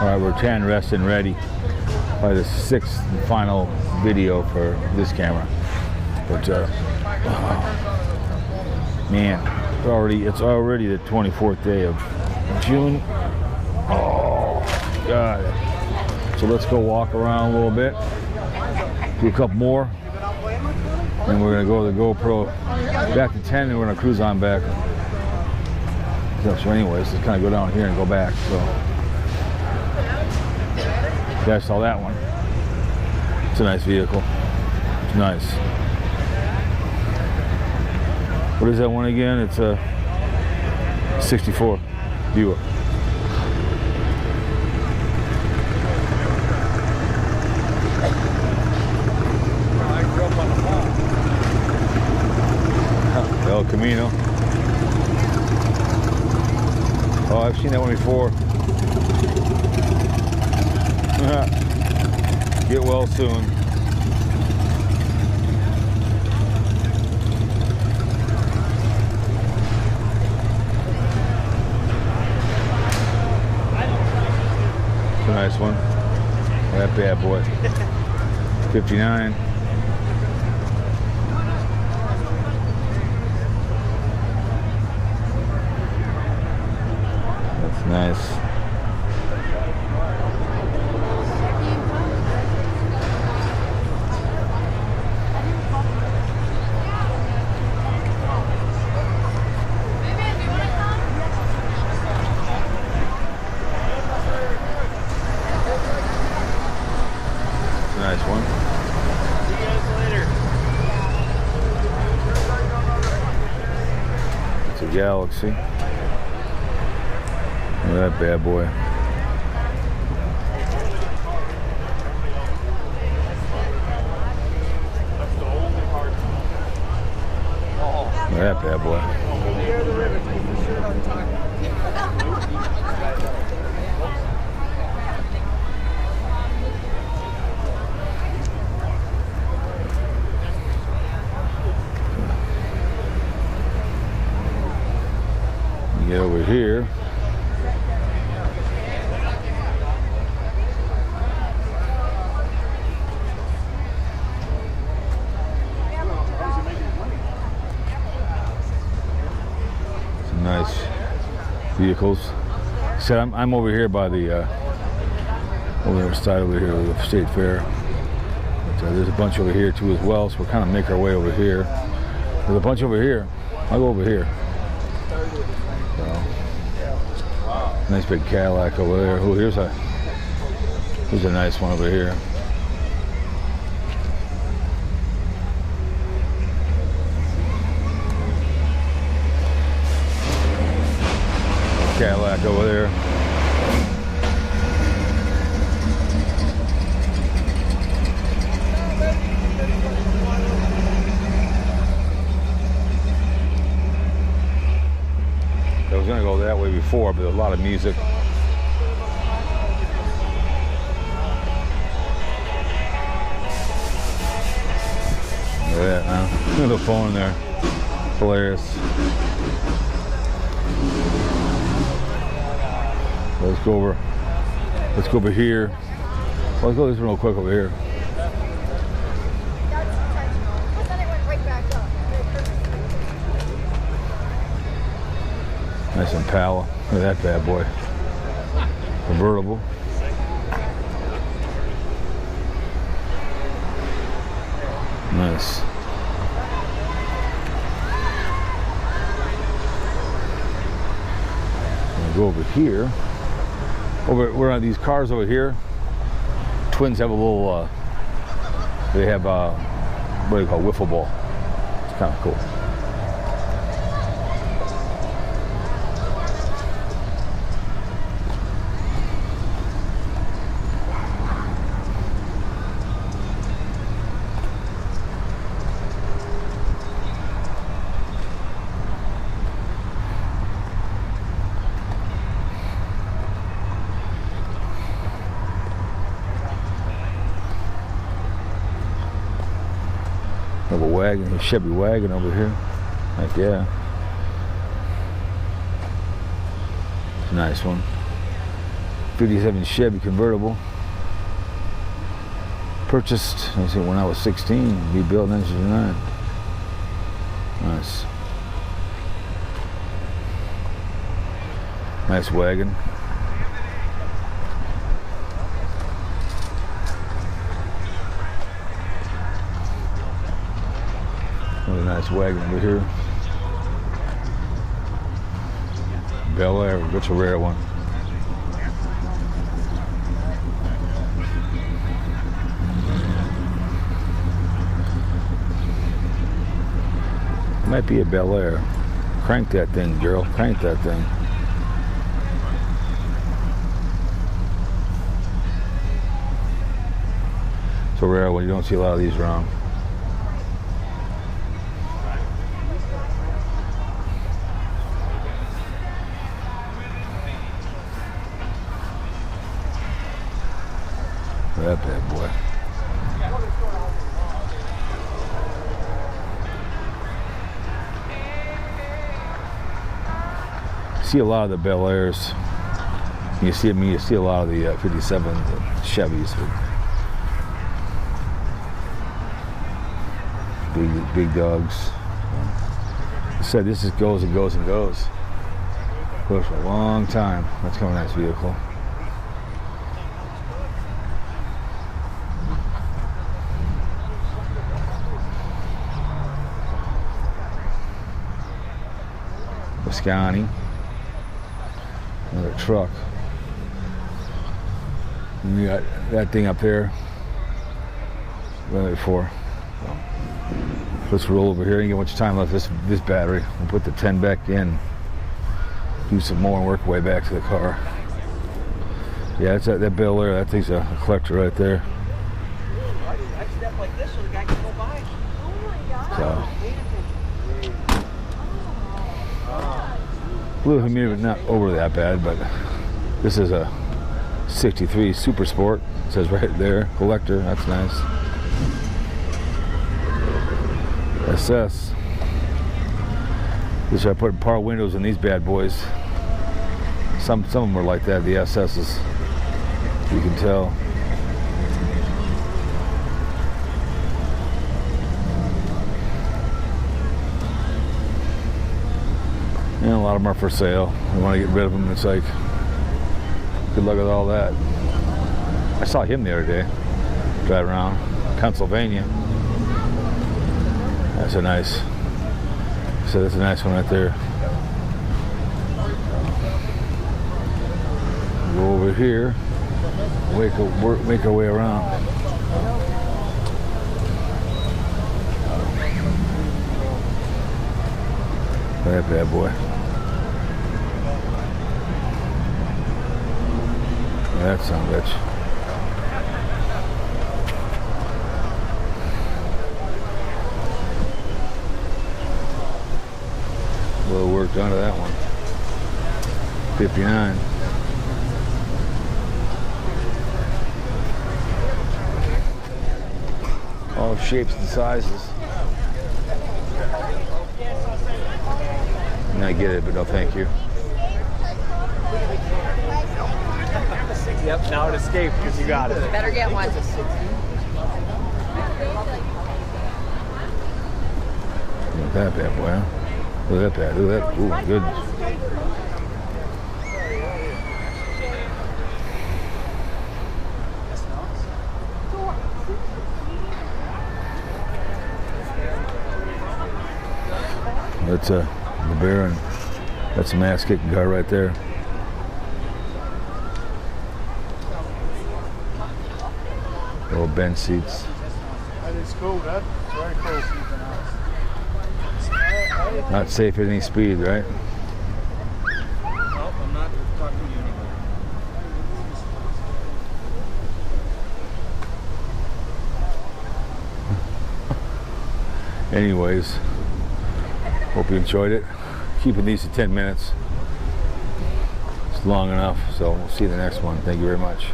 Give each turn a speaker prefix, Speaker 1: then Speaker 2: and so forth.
Speaker 1: Alright, we're 10 rested and ready. Probably the 6th and final video for this camera. But man, it's already the 24th day of June. Oh God. So let's go walk around a little bit. Do a couple more. And we're gonna go to the GoPro back to 10 and we're gonna cruise on back. So anyways, just kind of go down here and go back. So you guys saw that one. It's a nice vehicle. It's nice. What is that one again? It's a 64 Buick. El Camino. Oh, I've seen that one before. Get well soon. It's a nice one. That bad boy. 59. That's nice. Nice one.
Speaker 2: See you guys later.
Speaker 1: It's a Galaxy. Look at that bad boy. Look at that bad boy. Get over here. Some nice vehicles. So I'm over here by the over side over here of the State Fair. But, there's a bunch over here too as well, so we're kind of make our way over here. There's a bunch over here. I'll go over here. Nice big Cadillac over there. Oh, here's a nice one over here. Cadillac over there. I was gonna go that way before, but there's a lot of music. Look at that, man. Look at the phone in there. Hilarious. Let's go over here. Let's go this real quick over here. Nice Impala. Look at that bad boy. Convertible. Nice. We'll go over here. We're on these cars over here. Twins have a little, they have, what do you call it, wiffle ball. It's kind of cool. Have a wagon, a Chevy wagon over here. Heck yeah. Nice one. 57 Chevy convertible. Purchased, I said, when I was 16, rebuilt in 1969. Nice. Nice wagon. Another nice wagon over here. Bel Air, that's a rare one. Might be a Bel Air. Crank that thing, girl. Crank that thing. It's a rare one. You don't see a lot of these around. That bad boy. See a lot of the Bel Airs. You see a lot of the 57 Chevys. Big dogs. I said this just goes and goes and goes. Goes for a long time. That's kind of a nice vehicle. Viscani. Another truck. And you got that thing up there. Right before. So, let's roll over here and get much time left. This battery. We'll put the 10 back in. Do some more and work our way back to the car. Yeah, it's that Bel Air. That thing's a collector right there. So. A little humidity, not over that bad, but this is a 63 Super Sport. It says right there, collector. That's nice. SS. This I put power windows in these bad boys. Some of them are like that. The SS's, you can tell. And a lot of them are for sale. We want to get rid of them. It's like, good luck with all that. I saw him the other day, driving around Pennsylvania. That's a nice. So that's a nice one right there. Go over here, make our way around. That bad boy. That son of a bitch. A little work done to that one. 59. All shapes and sizes. I get it, but no thank you.
Speaker 2: Yep, now it escaped because you got it.
Speaker 3: Better get one.
Speaker 1: Look at that bad boy, huh? Look at that, look at that. Ooh, good. That's the bear, and that's a mass kicking car right there. Little bench seats.
Speaker 2: That is cool, Dad. It's very cool.
Speaker 1: Not safe at any speed, right?
Speaker 2: Nope, I'm not talking to you anymore.
Speaker 1: Anyways, hope you enjoyed it. Keeping these to 10 minutes. It's long enough, so we'll see you in the next one. Thank you very much.